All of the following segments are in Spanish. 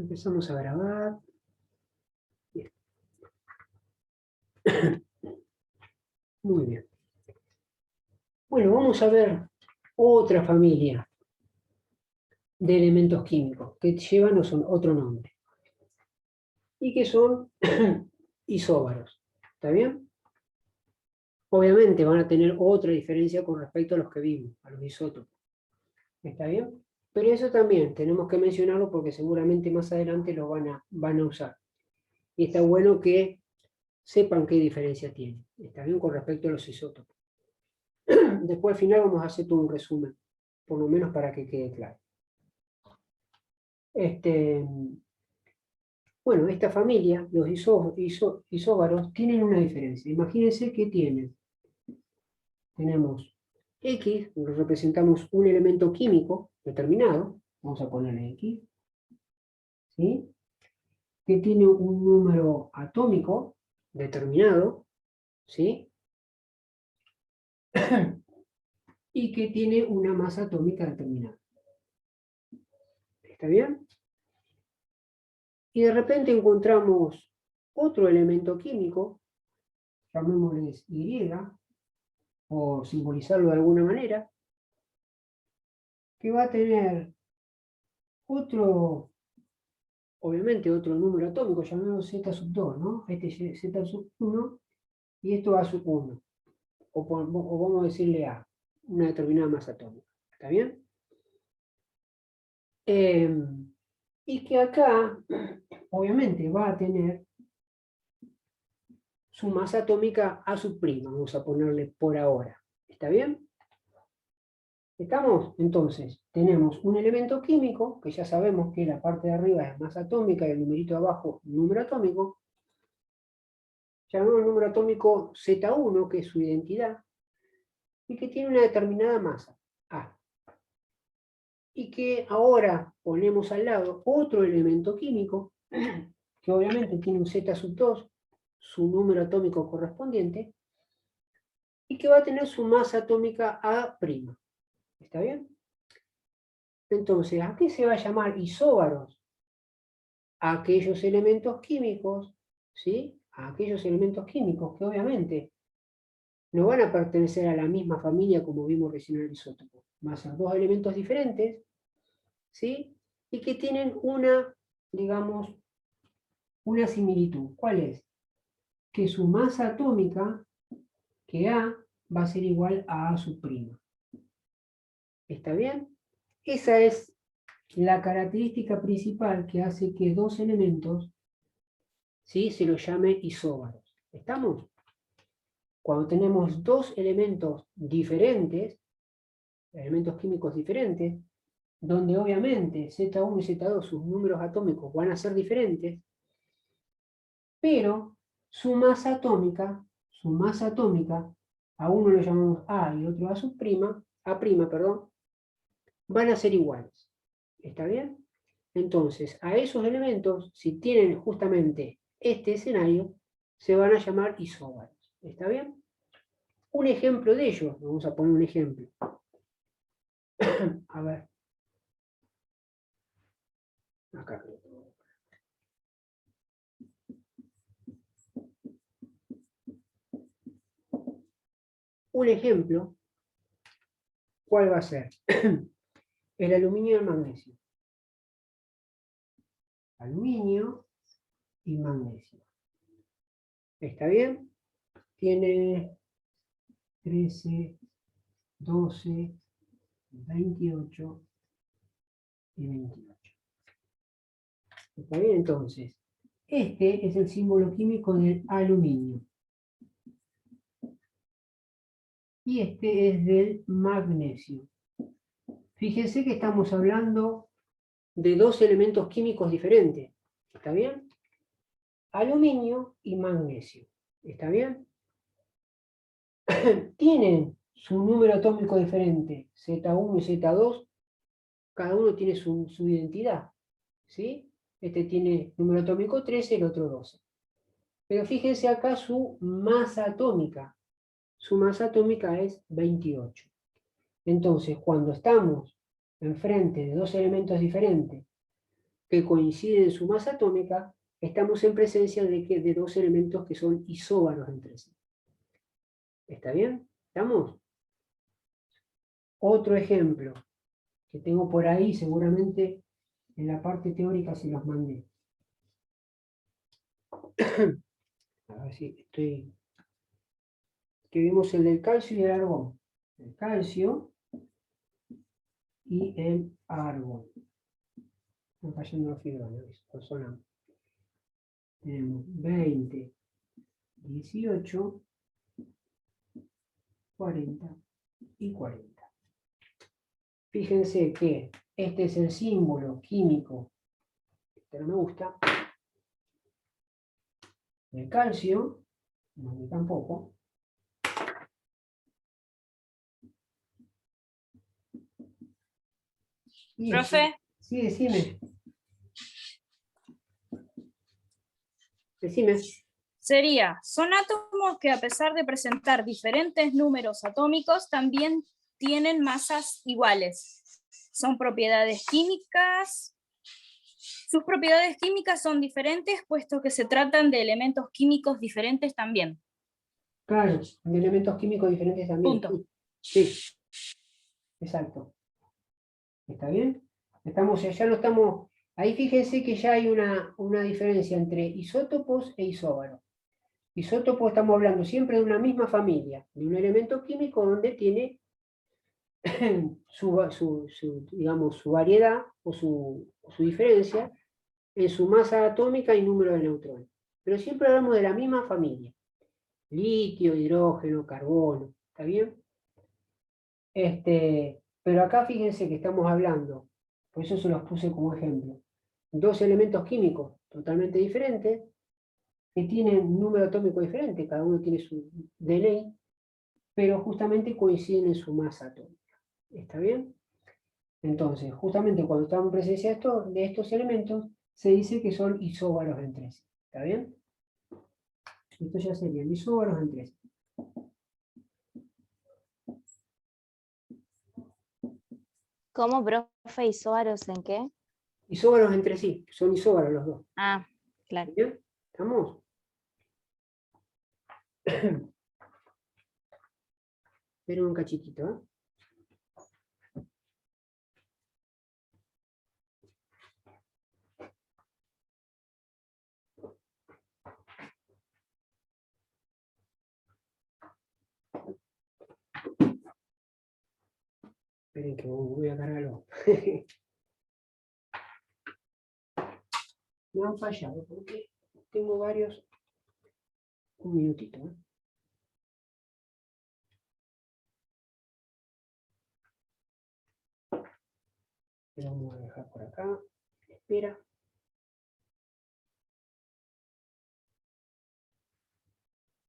Empezamos a grabar. Bien. Muy bien. Bueno, vamos a ver otra familia de elementos químicos que llevan otro nombre y que son isóbaros. ¿Está bien? Obviamente van a tener otra diferencia con respecto a los que vimos, a los isótopos. ¿Está bien? Pero eso también tenemos que mencionarlo porque seguramente más adelante lo van a usar. Y está bueno que sepan qué diferencia tiene. ¿Está bien? Con respecto a los isótopos. Después al final vamos a hacer todo un resumen, por lo menos para que quede claro. Bueno, esta familia, los isóbaros, tienen una diferencia. Imagínense que tenemos X, representamos un elemento químico determinado, vamos a ponerle X, ¿sí? Que tiene un número atómico determinado, ¿sí? Y que tiene una masa atómica determinada. ¿Está bien? Y de repente encontramos otro elemento químico, llamémosles Y, o simbolizarlo de alguna manera, que va a tener obviamente otro número atómico, llamémoslo Z sub 2, ¿no? Este es Z sub 1 y esto A sub 1. O vamos a decirle A, una determinada masa atómica. ¿Está bien? Y que acá, obviamente, va a tener su masa atómica A sub prima, vamos a ponerle por ahora. ¿Está bien? ¿Estamos? Entonces, tenemos un elemento químico, que ya sabemos que la parte de arriba es masa atómica y el numerito de abajo, número atómico. Llamamos el número atómico Z1, que es su identidad, y que tiene una determinada masa, A. Y que ahora ponemos al lado otro elemento químico, que obviamente tiene un Z sub 2, su número atómico correspondiente, y que va a tener su masa atómica A'. ¿Está bien? Entonces, ¿a qué se va a llamar isóbaros? A aquellos elementos químicos, ¿sí? A aquellos elementos químicos que obviamente no van a pertenecer a la misma familia como vimos recién en el isótopo. Van a ser dos elementos diferentes, ¿sí? Y que tienen digamos, una similitud. ¿Cuál es? Que su masa atómica, que A, va a ser igual a A sub prima. ¿Está bien? Esa es la característica principal que hace que dos elementos, ¿sí?, se los llame isóbaros. ¿Estamos? Cuando tenemos dos elementos diferentes, elementos químicos diferentes, donde obviamente Z1 y Z2, sus números atómicos van a ser diferentes, pero su masa atómica, a uno lo llamamos A y otro A sub prima, A prima, perdón, van a ser iguales. ¿Está bien? Entonces, a esos elementos, si tienen justamente este escenario, se van a llamar isóbaros. ¿Está bien? Un ejemplo de ello, vamos a poner un ejemplo. A ver. Acá. Un ejemplo, ¿cuál va a ser? El aluminio y el magnesio. Aluminio y magnesio. ¿Está bien? Tiene 13, 12, 28 y 28. ¿Está bien? Entonces, este es el símbolo químico del aluminio. Y este es del magnesio. Fíjense que estamos hablando de dos elementos químicos diferentes. ¿Está bien? Aluminio y magnesio. ¿Está bien? Tienen su número atómico diferente, Z1 y Z2, cada uno tiene su identidad. ¿Sí? Este tiene número atómico 13, el otro 12. Pero fíjense acá su masa atómica. Su masa atómica es 28. Entonces, cuando estamos enfrente de dos elementos diferentes, que coinciden en su masa atómica, estamos en presencia de dos elementos que son isóbaros entre sí. ¿Está bien? ¿Estamos? Otro ejemplo que tengo por ahí, seguramente en la parte teórica se los mandé. A ver si estoy... Que vimos el del calcio y el argón. El calcio y el argón. Están fallando los fibrones, sonamos. Tenemos 20, 18, 40 y 40. Fíjense que este es el símbolo químico, este no me gusta, del calcio, no tampoco. Y Profe, sí, decime. Decime. son átomos que a pesar de presentar diferentes números atómicos, también tienen masas iguales. Son propiedades químicas. Sus propiedades químicas son diferentes, puesto que se tratan de elementos químicos diferentes también. Claro, de elementos químicos diferentes también. Punto. Sí, exacto. ¿Está bien? Ya no estamos... Ahí fíjense que ya hay una diferencia entre isótopos e isóbaros. Isótopos estamos hablando siempre de una misma familia, de un elemento químico donde tiene digamos, su variedad o su diferencia en su masa atómica y número de neutrones. Pero siempre hablamos de la misma familia. Litio, hidrógeno, carbono, ¿está bien? Pero acá fíjense que estamos hablando, por eso se los puse como ejemplo, dos elementos químicos totalmente diferentes, que tienen un número atómico diferente, cada uno tiene su DNA, pero justamente coinciden en su masa atómica. ¿Está bien? Entonces, justamente cuando estamos en presencia de estos elementos, se dice que son isóbaros entre sí. ¿Está bien? Esto ya serían isóbaros entre sí. ¿Cómo, profe? ¿Isóbaros en qué? Isóbaros entre sí, son isóbaros los dos. Ah, claro. ¿Está bien? ¿Estamos? Esperen un cachitito, ¿eh? Esperen que voy a cargarlo. Me han fallado porque tengo varios. Un minutito, ¿eh? Lo vamos a dejar por acá. Espera.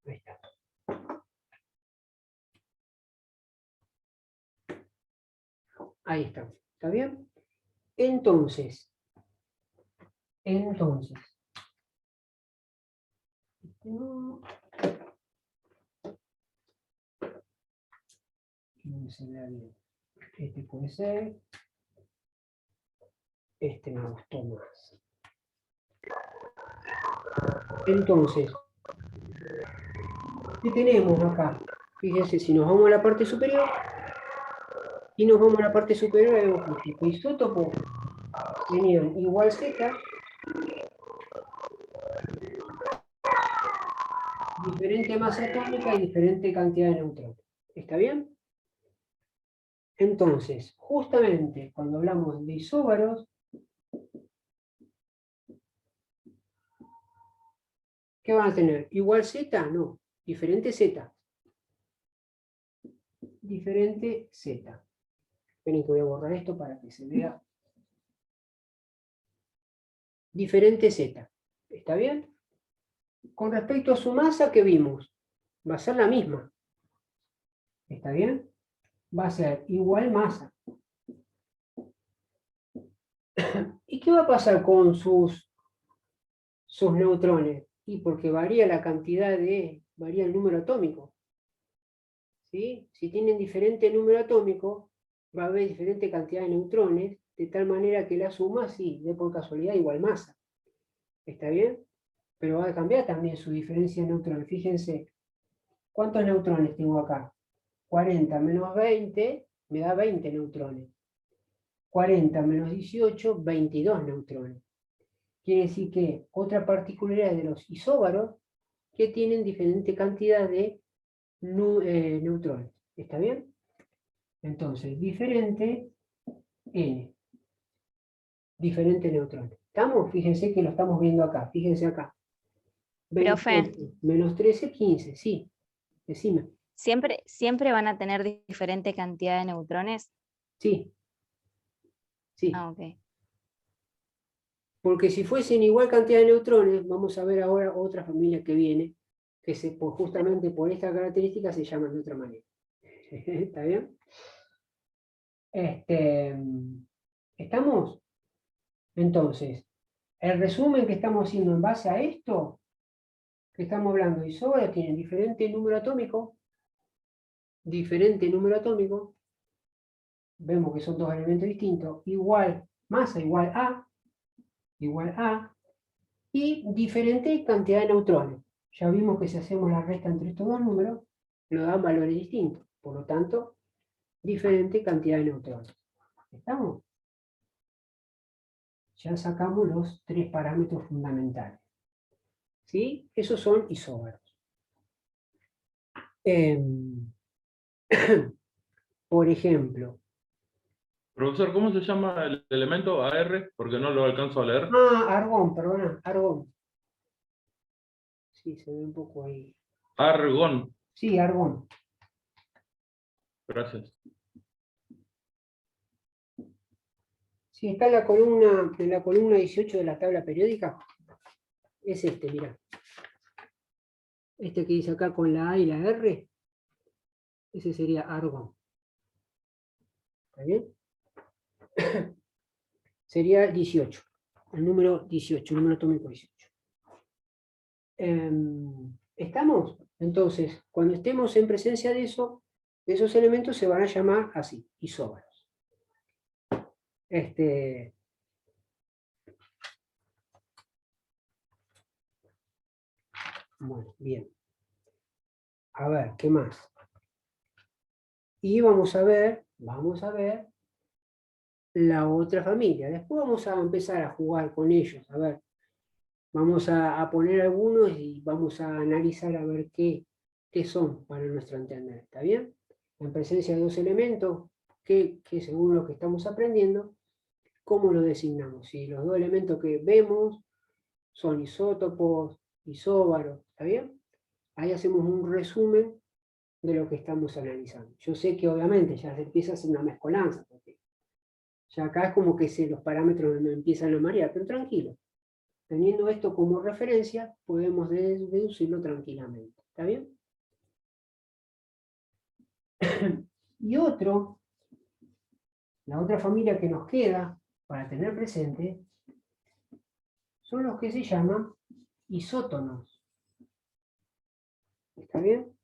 Ahí está. Ahí está. ¿Está bien? Entonces. No. No se vea bien. Este puede ser. Este me gustó más. Entonces, ¿qué tenemos acá? Fíjense, si nos vamos a la parte superior, y nos vamos a la parte superior, vemos que los isótopos tenían igual Z, diferente masa atómica y diferente cantidad de neutrones. ¿Está bien? Entonces, justamente cuando hablamos de isóbaros, ¿qué van a tener? ¿Igual Z? No, diferente Z. Diferente Z. Esperen que voy a borrar esto para que se vea. Diferente Z. ¿Está bien? Con respecto a su masa que vimos, va a ser la misma. ¿Está bien? Va a ser igual masa. ¿Y qué va a pasar con sus neutrones? Y porque varía la cantidad varía el número atómico. ¿Sí? Si tienen diferente número atómico, va a haber diferente cantidad de neutrones, de tal manera que la suma, sí, dé por casualidad igual masa. ¿Está bien? Pero va a cambiar también su diferencia de neutrones. Fíjense, ¿cuántos neutrones tengo acá? 40 menos 20 me da 20 neutrones. 40 menos 18, 22 neutrones. Quiere decir que otra particularidad de los isóbaros que tienen diferente cantidad de neutrones. ¿Está bien? Entonces, diferente N. Diferente neutrones. ¿Estamos? Fíjense que lo estamos viendo acá. Fíjense acá. Profe. 28 menos 13, 15. Sí. Decime. ¿Siempre van a tener diferente cantidad de neutrones? Sí. Sí. Ah, ok. Porque si fuesen igual cantidad de neutrones, vamos a ver ahora otra familia que viene, que justamente por esta característica se llaman de otra manera. ¿Está bien? ¿Estamos? Entonces, el resumen que estamos haciendo en base a esto, que estamos hablando de isóbaros, tienen diferente número atómico, vemos que son dos elementos distintos, igual, masa igual A, y diferente cantidad de neutrones. Ya vimos que si hacemos la resta entre estos dos números, nos dan valores distintos. Por lo tanto, diferente cantidad de neutrones. ¿Estamos? Ya sacamos los tres parámetros fundamentales. ¿Sí? Esos son isóbaros. Por ejemplo. Profesor, ¿cómo se llama el elemento AR? Porque no lo alcanzo a leer. Argón, perdona, argón. Sí, se ve un poco ahí. Argón. Sí, argón. Gracias. Sí, está en la columna 18 de la tabla periódica. Es este, mirá. Este que dice acá con la A y la R. Ese sería argón. ¿Está bien? Sería 18. El número 18, el número atómico 18. ¿Estamos? Entonces, cuando estemos en presencia de eso, esos elementos se van a llamar así, isóbaros. Bueno, bien. A ver, ¿qué más? Y vamos a ver la otra familia. Después vamos a empezar a jugar con ellos. A ver, vamos a poner algunos y vamos a analizar a ver qué son para nuestro entender. ¿Está bien? En presencia de dos elementos, que según lo que estamos aprendiendo, ¿cómo lo designamos? Si los dos elementos que vemos son isótopos, isóbaros, ¿está bien? Ahí hacemos un resumen de lo que estamos analizando. Yo sé que obviamente ya se empieza a hacer una mezcolanza, porque ya acá es como que los parámetros me empiezan a marear, pero tranquilo. Teniendo esto como referencia, podemos deducirlo tranquilamente. ¿Está bien? Y la otra familia que nos queda para tener presente son los que se llaman isótonos. ¿Está bien?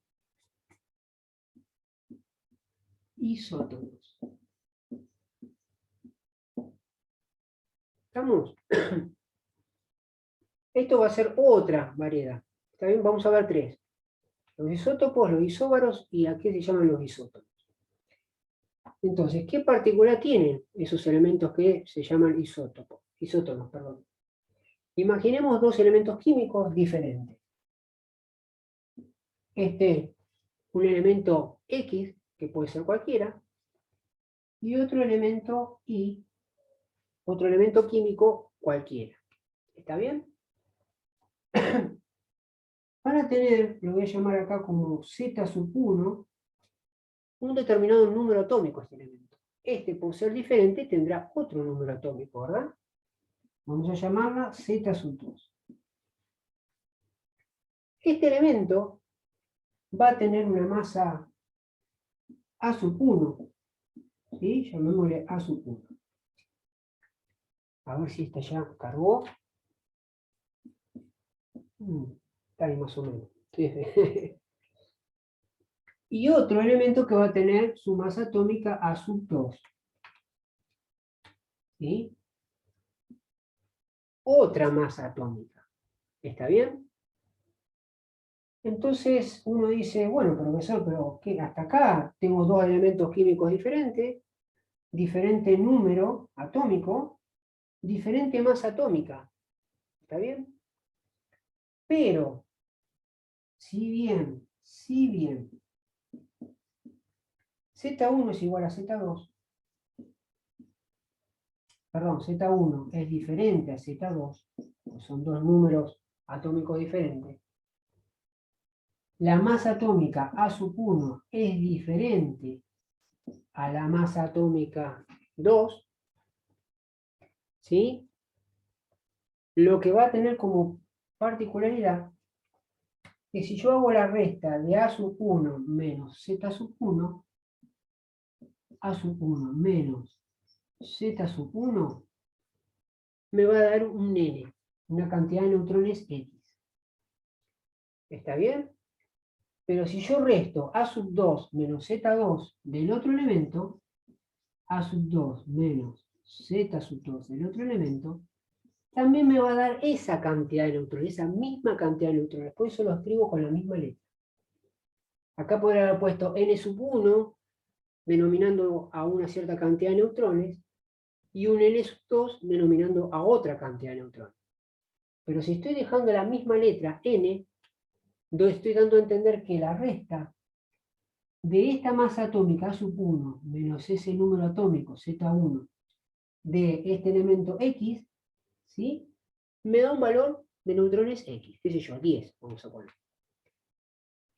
Isótonos. ¿Estamos? Esto va a ser otra variedad. ¿Está bien? Vamos a ver tres. Los isótopos, los isóbaros y a qué se llaman los isótonos. Entonces, ¿qué particular tienen esos elementos que se llaman isótonos? Perdón. Imaginemos dos elementos químicos diferentes. Un elemento X, que puede ser cualquiera, y otro elemento Y, otro elemento químico cualquiera. ¿Está bien? Van a tener, lo voy a llamar acá como Z1, un determinado número atómico este elemento. Por ser diferente, tendrá otro número atómico, ¿verdad? Vamos a llamarla Z2. Este elemento va a tener una masa A1, ¿sí? Llamémosle A1. A ver si esta ya cargó. Está ahí más o menos. Sí. Y otro elemento que va a tener su masa atómica A2. ¿sí? Otra masa atómica. ¿Está bien? Entonces uno dice, bueno, profesor, pero ¿qué? Hasta acá tengo dos elementos químicos diferentes, diferente número atómico, diferente masa atómica. ¿Está bien? Pero, si bien Z1 es igual a Z2, perdón, Z1 es diferente a Z2, pues son dos números atómicos diferentes, la masa atómica A1 es diferente a la masa atómica 2, ¿sí? Lo que va a tener como particularidad que si yo hago la resta de A1 menos Z1, A1 menos Z1 me va a dar un N, una cantidad de neutrones X. ¿Está bien? Pero si yo resto A2 menos Z2 del otro elemento, A2 menos Z2 del otro elemento, también me va a dar esa cantidad de neutrones, esa misma cantidad de neutrones. Por eso lo escribo con la misma letra. Acá podría haber puesto N1, denominando a una cierta cantidad de neutrones, y un N2 denominando a otra cantidad de neutrones. Pero si estoy dejando la misma letra, N, estoy dando a entender que la resta de esta masa atómica A1 menos ese número atómico Z1 de este elemento X, ¿sí? Me da un valor de neutrones X, qué sé yo, 10, vamos a poner.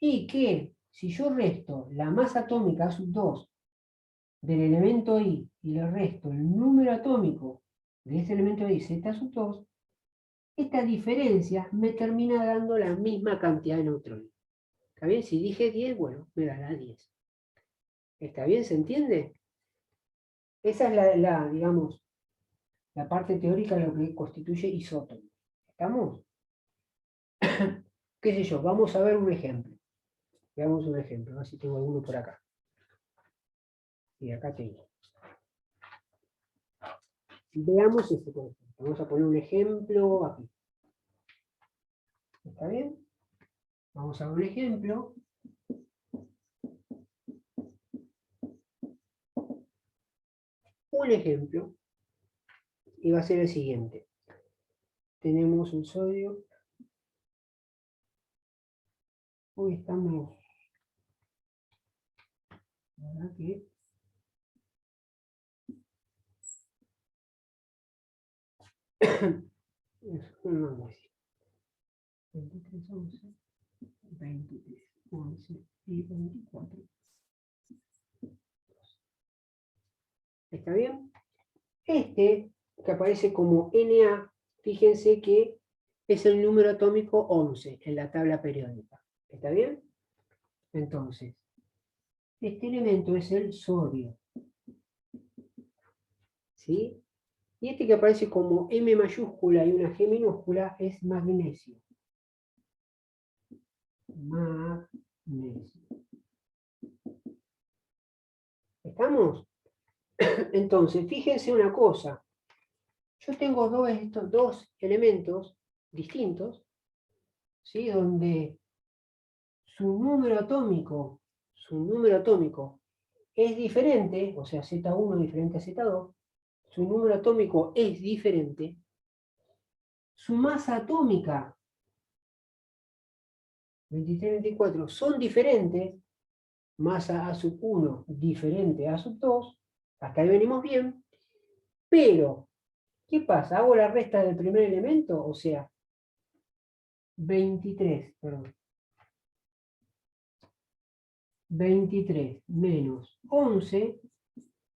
Y que si yo resto la masa atómica A2 del elemento I y le resto el número atómico de ese elemento I, Z2, esta diferencia me termina dando la misma cantidad de neutrones. ¿Está bien? Si dije 10, bueno, me dará 10. ¿Está bien? ¿Se entiende? Esa es digamos, la parte teórica de lo que constituye isótopo. ¿Estamos? ¿Qué sé yo? Vamos a ver un ejemplo. Veamos un ejemplo, a ver si tengo alguno por acá. Y acá tengo. Veamos este, por ejemplo. Vamos a poner un ejemplo aquí. ¿Está bien? Vamos a ver un ejemplo. Un ejemplo. Y va a ser el siguiente. Tenemos un sodio. Hoy estamos... La verdad que... No, 23, 11, 23, 11 y 24. ¿Está bien? Este, que aparece como Na, fíjense que es el número atómico 11 en la tabla periódica. ¿Está bien? Entonces, este elemento es el sodio. ¿Sí? Y este que aparece como M mayúscula y una G minúscula es magnesio. Magnesio. ¿Estamos? Entonces, fíjense una cosa. Yo tengo estos dos elementos distintos, ¿sí? Donde su número atómico es diferente, o sea, Z1 diferente a Z2, su número atómico es diferente, su masa atómica, 23 y 24, son diferentes, masa A1 diferente a A2, hasta ahí venimos bien, pero, ¿qué pasa? Hago la resta del primer elemento, o sea, 23 menos 11,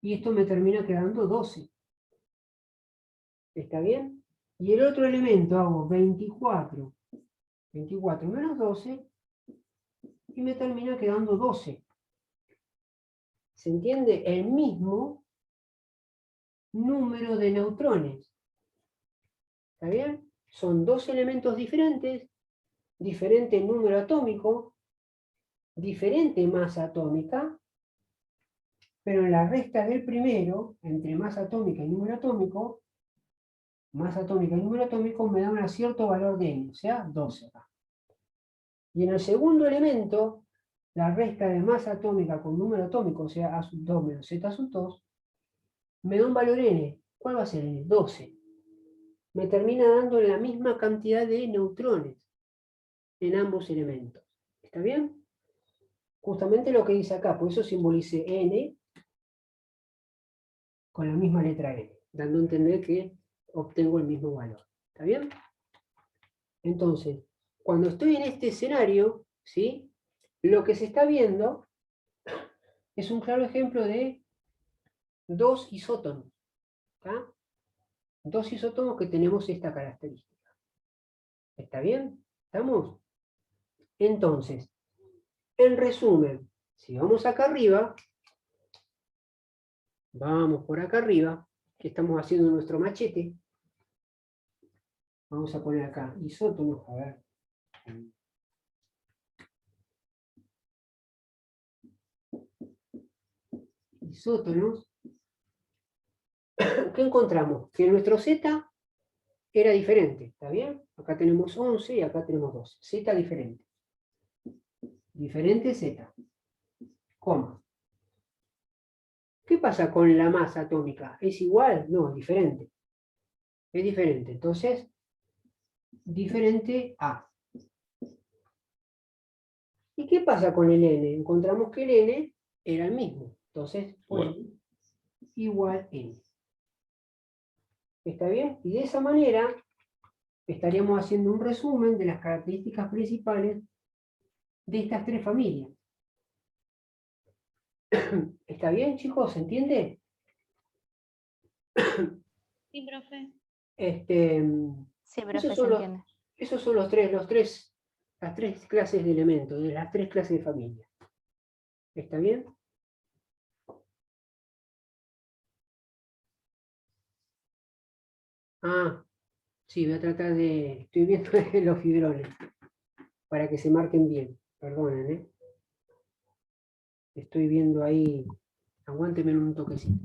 y esto me termina quedando 12. ¿Está bien? Y el otro elemento hago 24 menos 12, y me termina quedando 12. ¿Se entiende? El mismo número de neutrones. ¿Está bien? Son dos elementos diferentes, diferente número atómico, diferente masa atómica, Pero en la resta del primero, entre masa atómica y número atómico, masa atómica y número atómico me da un cierto valor de n, o sea, 12 acá. Y en el segundo elemento, la resta de masa atómica con número atómico, o sea, A sub 2 menos Z sub 2, me da un valor n. ¿Cuál va a ser n? 12. Me termina dando la misma cantidad de neutrones en ambos elementos. ¿Está bien? Justamente lo que dice acá, por eso simbolicé n con la misma letra n, dando a entender que obtengo el mismo valor. ¿Está bien? Entonces, cuando estoy en este escenario, ¿sí? Lo que se está viendo es un claro ejemplo de dos isótonos. ¿Está? Dos isótonos que tenemos esta característica. ¿Está bien? ¿Estamos? Entonces, en resumen, si vamos acá arriba, vamos por acá arriba, que estamos haciendo nuestro machete, vamos a poner acá isótonos, a ver. Isótonos. ¿Qué encontramos? Que nuestro Z era diferente, ¿está bien? Acá tenemos 11 y acá tenemos 12. Z diferente. Diferente Z. Coma. ¿Qué pasa con la masa atómica? ¿Es igual? No, es diferente. Es diferente. Entonces, diferente A. ¿Y qué pasa con el N? Encontramos que el N era el mismo. Entonces, ponemos igual N. ¿Está bien? Y de esa manera estaríamos haciendo un resumen de las características principales de estas tres familias. ¿Está bien, chicos? ¿Se entiende? Sí, profe. Sí, profe, Esos se son entiende. esos son las tres clases de elementos, de las tres clases de familia. ¿Está bien? Ah, sí, voy a tratar de... Estoy viendo los fibrones, para que se marquen bien. Perdonen, ¿eh? Estoy viendo ahí... Aguánteme un toquecito.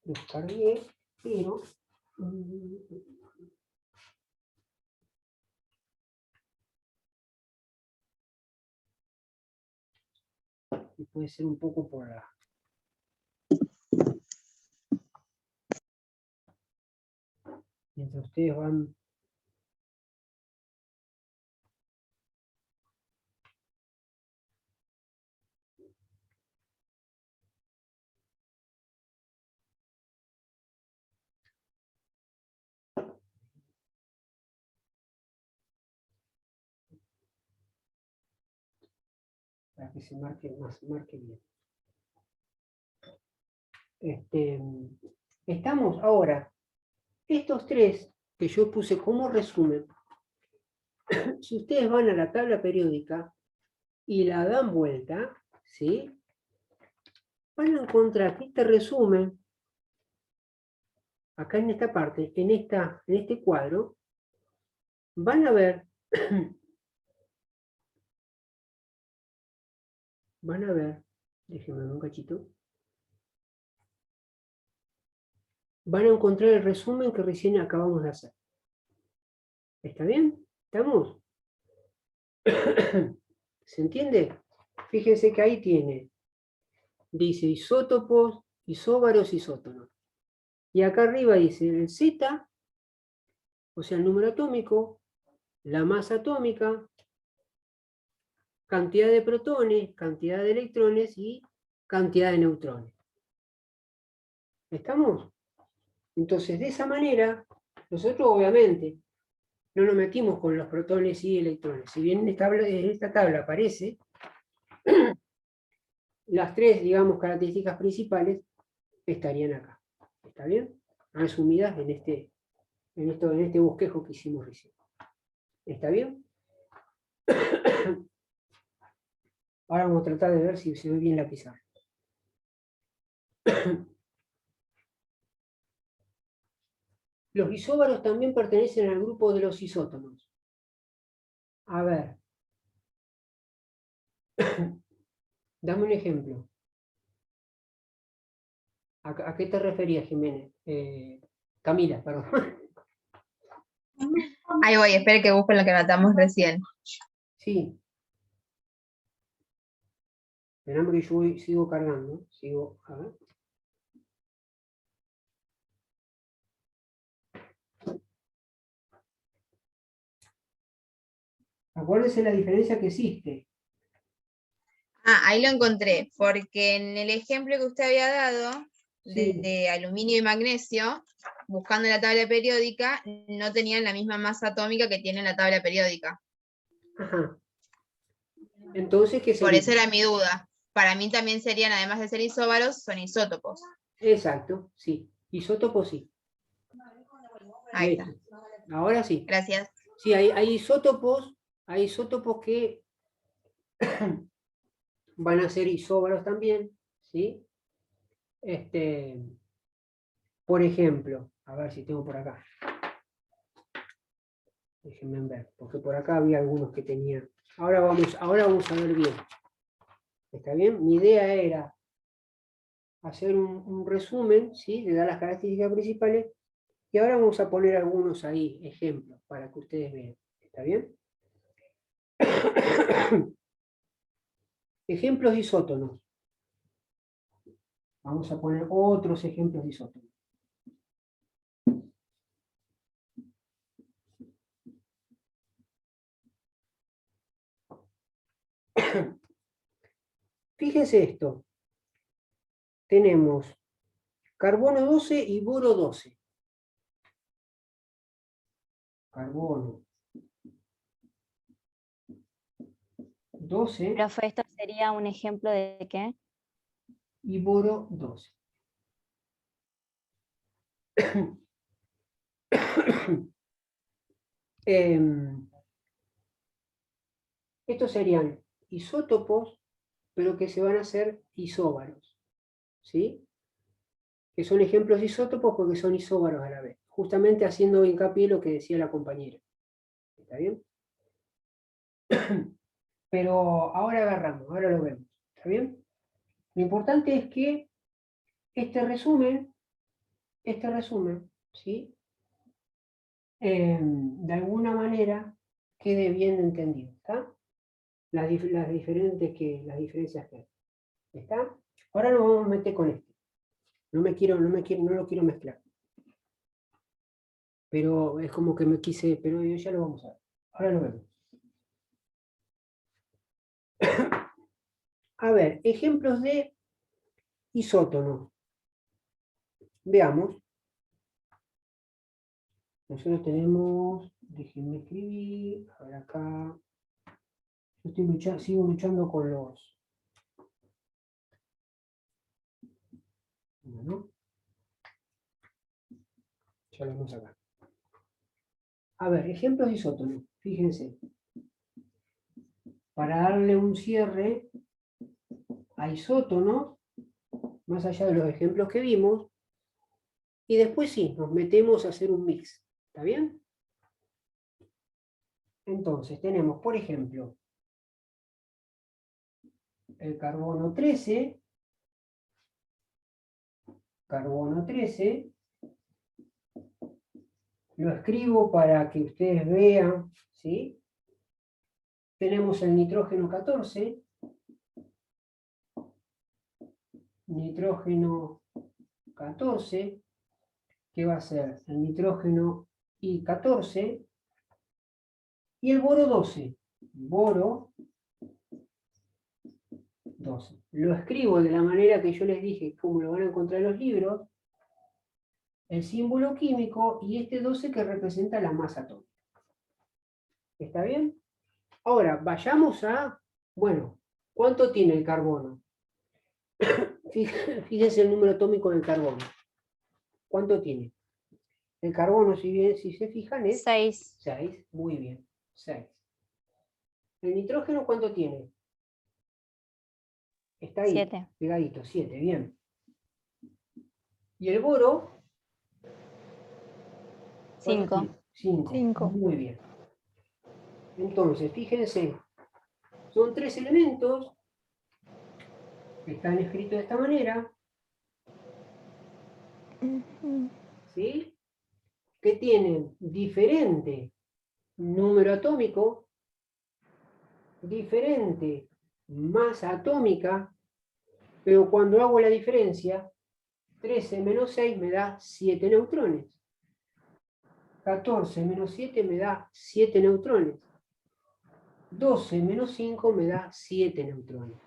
Los cargué, pero... Y puede ser un poco por la... Mientras ustedes van... Para que se marque más, marque bien. Estamos ahora, estos tres que yo puse como resumen, si ustedes van a la tabla periódica y la dan vuelta, ¿sí? Van a encontrar que este resumen, acá en esta parte, en este cuadro, van a ver, déjenme ver un cachito, van a encontrar el resumen que recién acabamos de hacer. ¿Está bien? ¿Estamos? ¿Se entiende? Fíjense que ahí dice isótopos, isóbaros, isótonos. Y acá arriba dice el Z, o sea, el número atómico, la masa atómica, cantidad de protones, cantidad de electrones y cantidad de neutrones. ¿Estamos? Entonces, de esa manera, nosotros obviamente no nos metimos con los protones y electrones. Si bien en esta tabla aparece las tres, digamos, características principales, estarían acá. ¿Está bien? Resumidas en este bosquejo que hicimos recién. ¿Está bien? Ahora vamos a tratar de ver si se ve bien la pizarra. Los isóbaros también pertenecen al grupo de los isótonos. A ver. Dame un ejemplo. ¿A qué te referías, Jiménez? Camila, perdón. Ahí voy, espere que busque lo que matamos recién. Sí. Esperame que yo sigo cargando. Sigo, a ver. Acuérdense la diferencia que existe. Ah, ahí lo encontré, porque en el ejemplo que usted había dado, Sí. de aluminio y magnesio, buscando la tabla periódica, no tenían la misma masa atómica que tiene la tabla periódica. Ajá. Entonces, ¿qué Por sería? eso era mi duda. Para mí también serían, además de ser isóbaros, son isótopos. Exacto, sí. Isótopos sí. Ahí está. Listo. Ahora sí. Gracias. Sí, hay isótopos que van a ser isóbaros también, ¿sí? Por ejemplo, a ver si tengo por acá. Déjenme ver, porque por acá había algunos que tenían. Ahora vamos a ver bien. ¿Está bien? Mi idea era hacer un resumen, ¿sí? De dar las características principales, y ahora vamos a poner algunos ahí, ejemplos, para que ustedes vean. ¿Está bien? Ejemplos de isótonos. Vamos a poner otros ejemplos de isótonos. Fíjense esto. Tenemos carbono 12 y boro 12. Carbono 12 Profe, ¿esto sería un ejemplo de qué? y boro 12. Estos serían isótopos, pero que se van a hacer isóbaros, ¿sí? Que son ejemplos de isótopos porque son isóbaros a la vez, justamente haciendo hincapié en lo que decía la compañera. ¿Está bien? Pero ahora agarramos, ahora lo vemos. ¿Está bien? Lo importante es que este resumen, ¿sí? De alguna manera quede bien entendido, ¿está? Las diferencias que hay. ¿Está? Ahora nos vamos a meter con este. No lo quiero mezclar. Pero es como que me quise, pero ya lo vamos a ver. Ahora lo vemos. A ver, ejemplos de isótonos. Veamos. Nosotros tenemos, déjenme escribir, a ver acá. Yo sigo luchando con los. Bueno, ya lo vemos acá. A ver, ejemplos de isótonos. Fíjense. Para darle un cierre a isótonos, más allá de los ejemplos que vimos, y después sí, nos metemos a hacer un mix. ¿Está bien? Entonces, tenemos, por ejemplo, el carbono 13, lo escribo para que ustedes vean, ¿sí? Tenemos el nitrógeno 14, que va a ser el nitrógeno I14, y el boro 12, Lo escribo de la manera que yo les dije, como lo van a encontrar en los libros, el símbolo químico y este 12 que representa la masa atómica. ¿Está bien? Ahora, vayamos a, bueno, ¿cuánto tiene el carbono? Fíjense el número atómico del carbono. ¿Cuánto tiene? El carbono, si se fijan, es 6. 6. Muy bien, 6. ¿El nitrógeno cuánto tiene? Está ahí, 7. pegadito, 7, bien. ¿Y el boro? 5. 5. 5. Muy bien. Entonces, fíjense, Son 3 elementos que están escritos de esta manera, ¿sí? Que tienen diferente número atómico, diferente masa atómica, pero cuando hago la diferencia, 13 menos 6 me da 7 neutrones. 14 menos 7 me da 7 neutrones. 12 menos 5 me da 7 neutrones.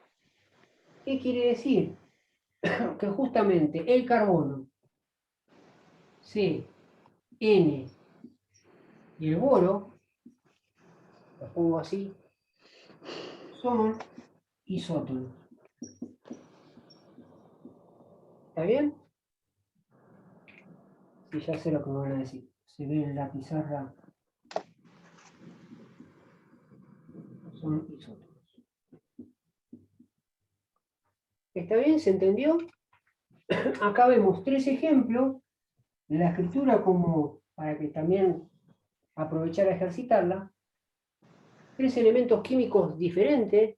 ¿Qué quiere decir? Que justamente el carbono, C, N y el boro, lo pongo así, son isótonos. ¿Está bien? Sí, ya sé lo que me van a decir. Se ve en la pizarra. Son isótonos. ¿Está bien? ¿Se entendió? Acá vemos 3 ejemplos de la escritura como para que también aprovechar a ejercitarla. 3 elementos químicos diferentes,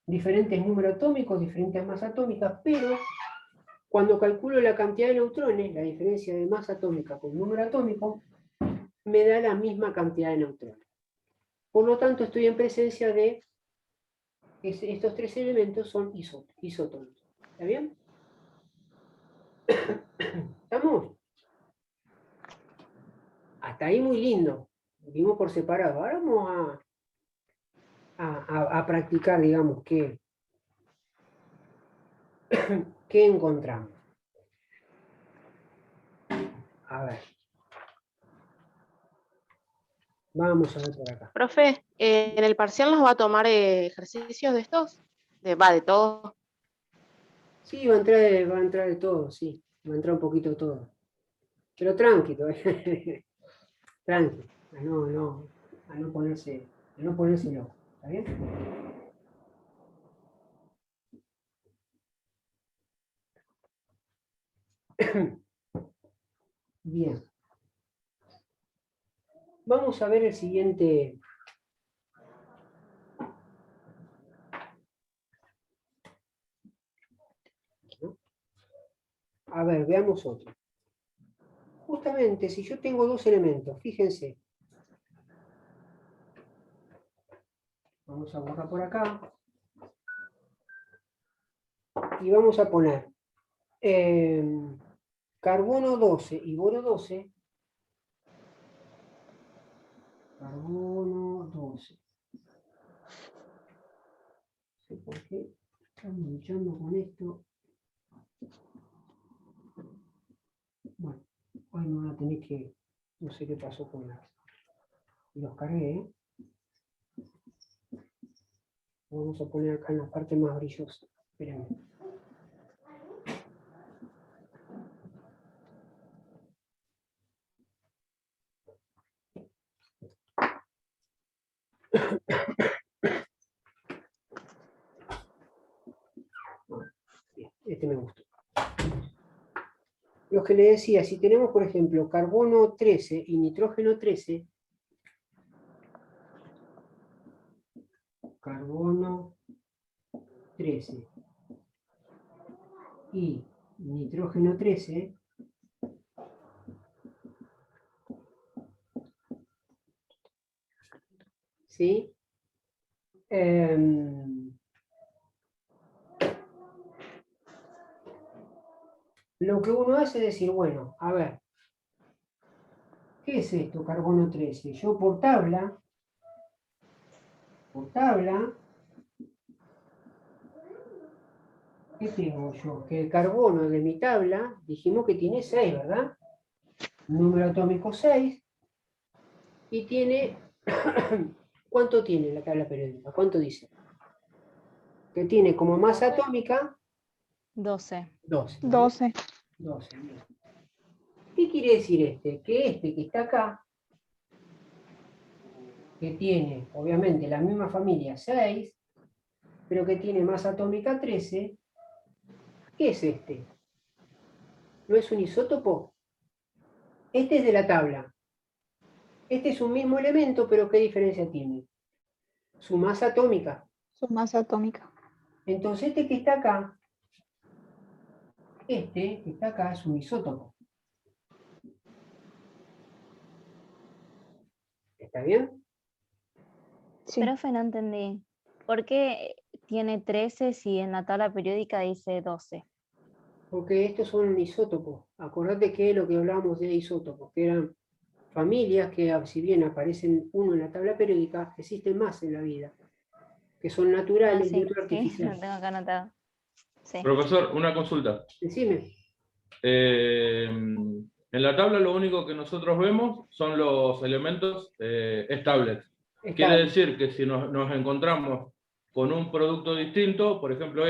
diferentes números atómicos, diferentes masas atómicas, pero cuando calculo la cantidad de neutrones, la diferencia de masa atómica con número atómico, me da la misma cantidad de neutrones. Por lo tanto, estoy en presencia de estos 3 elementos son isótonos. ¿Está bien? ¿Estamos? Hasta ahí muy lindo. Vimos por separado. Ahora vamos a practicar, digamos, qué encontramos. A ver. Vamos a ver por acá. Profe, ¿en el parcial nos va a tomar ejercicios de estos? De todos. Sí, va a entrar de todo, sí. Va a entrar un poquito de todo. Pero tranqui, tranqui. A no ponerse loco. ¿Está bien? Bien. Vamos a ver el siguiente. A ver, veamos otro. Justamente, si yo tengo 2 elementos, fíjense. Vamos a borrar por acá. Y vamos a poner carbono 12 y boro 12. Carbono 12. No sé por qué estamos luchando con esto. Bueno, hoy me van a tener que... No sé qué pasó con los cargué, ¿eh? Vamos a poner acá en la parte más brillosa. Espérenme. Bien, este me gustó. Lo que le decía, si tenemos, por ejemplo, carbono 13 y nitrógeno 13, carbono 13 y nitrógeno 13, ¿sí? Lo que uno hace es decir, bueno, a ver, ¿qué es esto, carbono 13? Yo por tabla, ¿qué tengo yo? Que el carbono de mi tabla, dijimos que tiene 6, ¿verdad? Número atómico 6, y tiene, ¿cuánto tiene la tabla periódica? ¿Cuánto dice? Que tiene como masa atómica 12. 12. ¿no? 12. 12. ¿Qué quiere decir este? Que este que está acá, que tiene, obviamente, la misma familia 6, pero que tiene masa atómica 13, ¿qué es este? ¿No es un isótopo? Este es de la tabla. Este es un mismo elemento, pero ¿qué diferencia tiene? Su masa atómica. Su masa atómica. Entonces este que está acá es un isótopo. ¿Está bien? Sí. Profe, no entendí. ¿Por qué tiene 13 si en la tabla periódica dice 12? Porque estos son isótopos. Acordate que lo que hablábamos de isótopos, que eran familias que si bien aparecen uno en la tabla periódica, existen más en la vida, que son Ah, naturales y sí, otro sí, lo artificial. tengo acá anotado. Sí. Profesor, una consulta. Decime. En la tabla lo único que nosotros vemos son los elementos estables. Quiere decir que si nos encontramos con un producto distinto, por ejemplo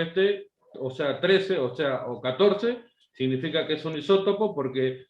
o sea 13, o 14, significa que es un isótopo porque